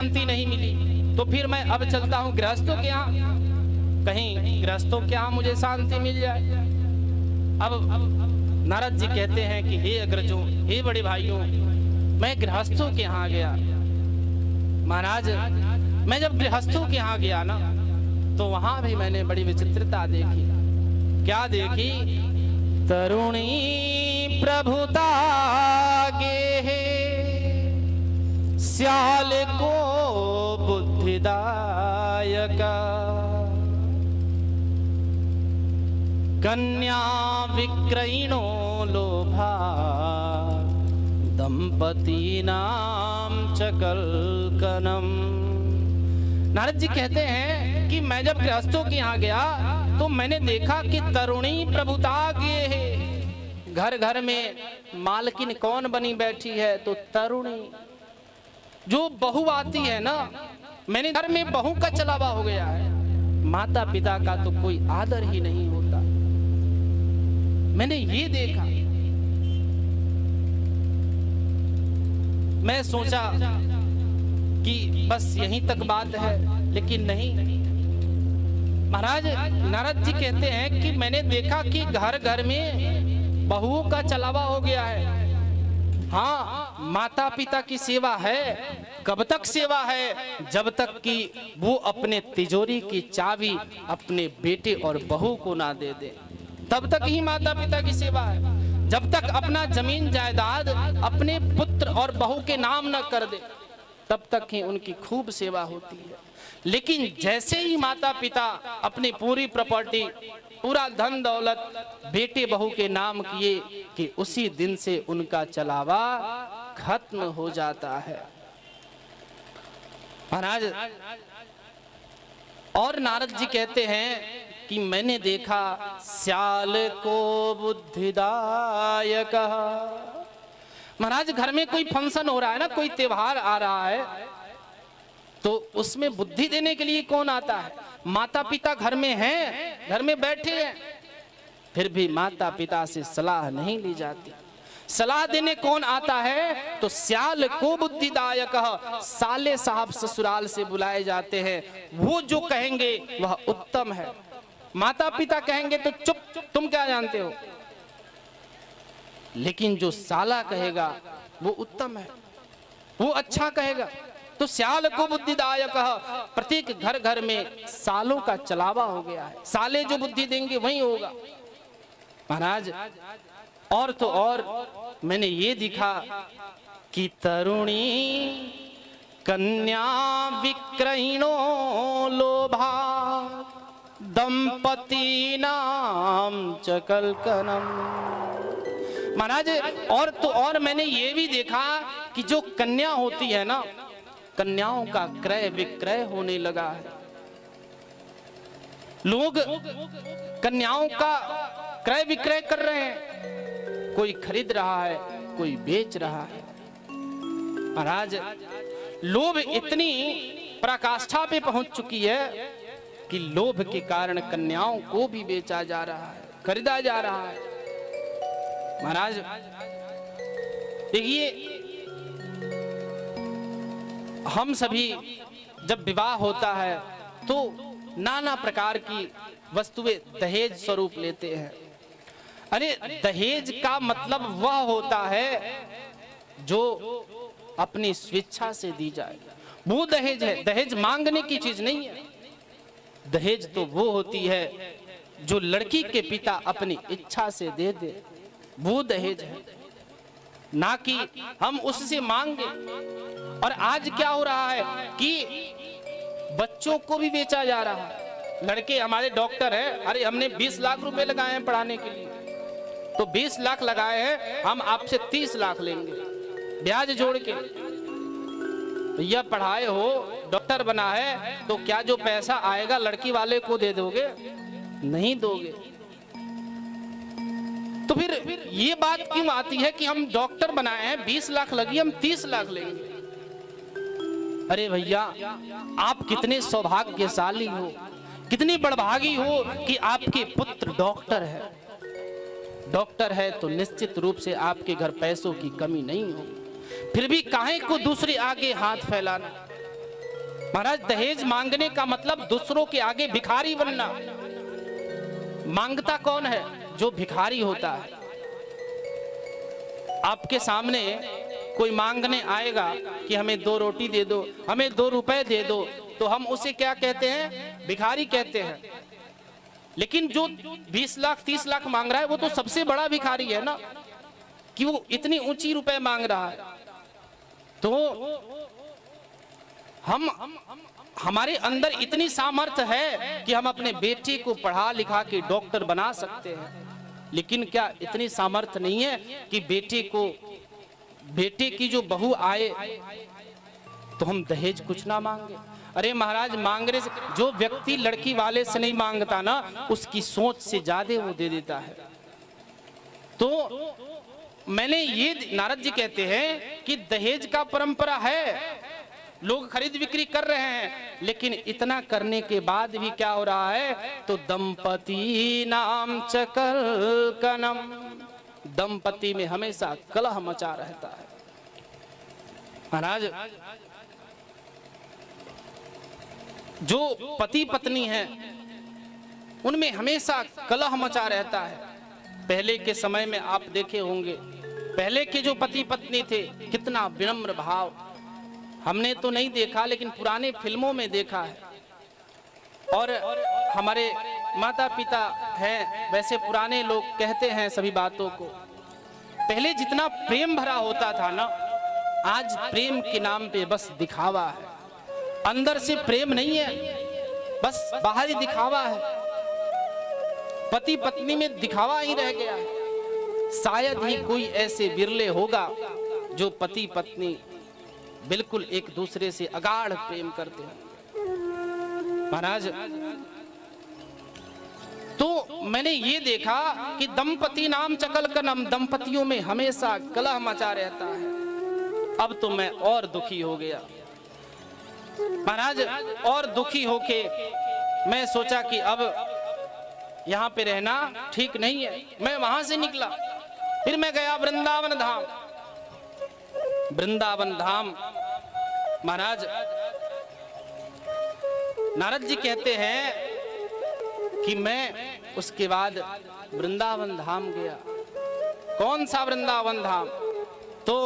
शांति नहीं मिली, तो फिर मैं अब चलता हूँ गृहस्थों के यहाँ, कहीं गृहस्थों के यहाँ मुझे शांति मिल जाए। अब नारद जी कहते हैं कि हे अग्रजों, हे बड़े भाइयों, मैं गृहस्थों के यहाँ गया। महाराज, मैं जब गृहस्थों के यहाँ गया ना, तो वहां भी मैंने बड़ी विचित्रता देखी। क्या देखी? तरुणी प्रभुता गे श्याल को बुद्धिदायक, कन्या विक्रयिणो लोभा दंपती नाम चकलकनम। नारद जी कहते हैं कि मैं जब गृहस्थों के यहाँ गया तो मैंने देखा कि तरुणी प्रभुता किए है। घर घर में मालकिन कौन बनी बैठी है? तो तरुणी। जो बहू आती है ना, मैंने घर में बहू का चलावा हो गया है। माता पिता का तो कोई आदर ही नहीं होता। मैंने ये देखा। मैं सोचा कि बस यहीं तक बात है, लेकिन नहीं। महाराज, नारद जी कहते हैं कि मैंने देखा कि घर घर में बहुओं का चलावा हो गया है। हाँ, माता पिता की सेवा है। कब तक सेवा है? जब तक कि वो अपने तिजोरी की चाबी अपने बेटे और बहू को ना दे दे, तब तक ही माता पिता की सेवा है। जब तक अपना जमीन जायदाद अपने पुत्र और बहू के नाम न कर दे, तब तक ही उनकी खूब सेवा होती है। लेकिन जैसे ही माता पिता अपनी पूरी प्रॉपर्टी, पूरा धन दौलत बेटे बहू के नाम किए कि उसी दिन से उनका चलावा खत्म हो जाता है। महाराज, और नारद जी कहते हैं कि मैंने देखा श्याल को बुद्धिदायक। महाराज, घर में कोई फंक्शन हो रहा है ना, कोई त्योहार आ रहा है, तो उसमें बुद्धि देने के लिए कौन आता है? माता पिता घर में हैं, घर में बैठे हैं, फिर भी माता पिता से सलाह नहीं ली जाती। सलाह देने कौन आता है? तो श्याल को बुद्धिदायक। साले साहब ससुराल से बुलाए जाते हैं, वो जो कहेंगे वह उत्तम है। माता पिता कहेंगे तो चुप, तुम क्या जानते हो। लेकिन जो साला कहेगा वो उत्तम है, वो अच्छा कहेगा। तो श्याल को बुद्धिदायक। प्रत्येक घर घर में सालों का चलावा हो गया है। साले जो बुद्धि देंगे वही होगा। महाराज, और तो और मैंने ये दिखा कि तरुणी कन्या विक्रयिणो लोभा दंपती नाम चकलकनम। महाराज, और तो और मैंने ये भी देखा कि जो कन्या होती है ना, कन्याओं का क्रय विक्रय होने लगा है। लोग कन्याओं का क्रय विक्रय कर रहे हैं। कोई खरीद रहा है, कोई बेच रहा है। महाराज, लोभ इतनी पराकाष्ठा पे पहुंच चुकी है कि लोभ के कारण कन्याओं को भी बेचा जा रहा है, खरीदा जा रहा है। महाराज देखिए, हम सभी जब विवाह होता है तो नाना प्रकार की वस्तुएं दहेज स्वरूप लेते हैं। अरे, दहेज का मतलब वह होता है जो अपनी स्वेच्छा से दी जाए, वो दहेज है। दहेज मांगने की चीज नहीं है। दहेज तो वो होती है जो लड़की के पिता अपनी इच्छा से दे दे, वो दहेज है, ना कि हम उससे मांगे। और आज क्या हो रहा है कि बच्चों को भी बेचा जा रहा है। लड़के हमारे डॉक्टर हैं, अरे हमने 20 लाख रुपए लगाए हैं पढ़ाने के लिए, तो 20 लाख लगाए हैं, हम आपसे 30 लाख लेंगे ब्याज जोड़ के। भैया, पढ़ाए हो, डॉक्टर बना है, तो क्या जो पैसा आएगा लड़की वाले को दे दोगे? नहीं दोगे। तो फिर ये बात क्यों आती है कि हम डॉक्टर बनाए हैं, 20 लाख लगी, हम 30 लाख लेंगे? अरे भैया, आप कितने सौभाग्यशाली हो, कितनी बड़भागी हो कि आपके पुत्र डॉक्टर है। डॉक्टर है तो निश्चित रूप से आपके घर पैसों की कमी नहीं हो। फिर भी काहे को दूसरे आगे हाथ फैलाना। महाराज दहेज मांगने का मतलब दूसरों के आगे भिखारी बनना। मांगता कौन है? जो भिखारी होता है। आपके सामने कोई मांगने आएगा कि हमें 2 रोटी दे दो, हमें 2 रुपए दे दो, तो हम उसे क्या कहते हैं? भिखारी कहते हैं। लेकिन जो 20 लाख 30 लाख मांग रहा है वो तो सबसे बड़ा भिखारी है ना, कि वो इतनी ऊंची रुपए मांग रहा है। तो हमारे अंदर इतनी सामर्थ्य है कि हम अपने बेटे को पढ़ा लिखा के डॉक्टर बना सकते हैं, लेकिन क्या इतनी सामर्थ्य नहीं है कि बेटे की जो बहू आए तो हम दहेज कुछ ना मांगे? अरे महाराज, मांगने से जो व्यक्ति लड़की वाले से नहीं मांगता ना, उसकी सोच से ज्यादा वो दे देता है। तो मैंने ये, नारद जी कहते हैं कि दहेज का परंपरा है, लोग खरीद बिक्री कर रहे हैं, लेकिन इतना करने के बाद भी क्या हो रहा है? तो दंपति नाम चकल कनम, दंपति में हमेशा कलह मचा रहता है। महाराज, जो पति पत्नी है उनमें हमेशा कलह मचा रहता है। पहले के समय में आप देखे होंगे, पहले के जो पति पत्नी थे कितना विनम्र भाव, हमने तो नहीं देखा लेकिन पुराने फिल्मों में देखा है। और हमारे माता पिता हैं, वैसे पुराने लोग कहते हैं सभी बातों को। पहले जितना प्रेम भरा होता था ना, आज प्रेम के नाम पे बस दिखावा है। अंदर से प्रेम नहीं है, बस बाहरी दिखावा है। पति पत्नी में दिखावा ही रह गया है। शायद ही कोई ऐसे बिरले होगा जो पति पत्नी बिल्कुल एक दूसरे से अगाढ़ प्रेम करते हैं। महाराज, तो मैंने ये देखा कि दंपति नाम चकल कनम, दंपतियों में हमेशा कलह मचा रहता है। अब तो मैं और दुखी हो गया महाराज, और दुखी होके मैं सोचा कि अब यहाँ पे रहना ठीक नहीं है। मैं वहां से निकला, फिर मैं गया वृंदावन धाम। वृंदावन धाम महाराज, नारद जी कहते हैं कि मैं उसके बाद वृंदावन धाम गया। कौन सा वृंदावन धाम? तो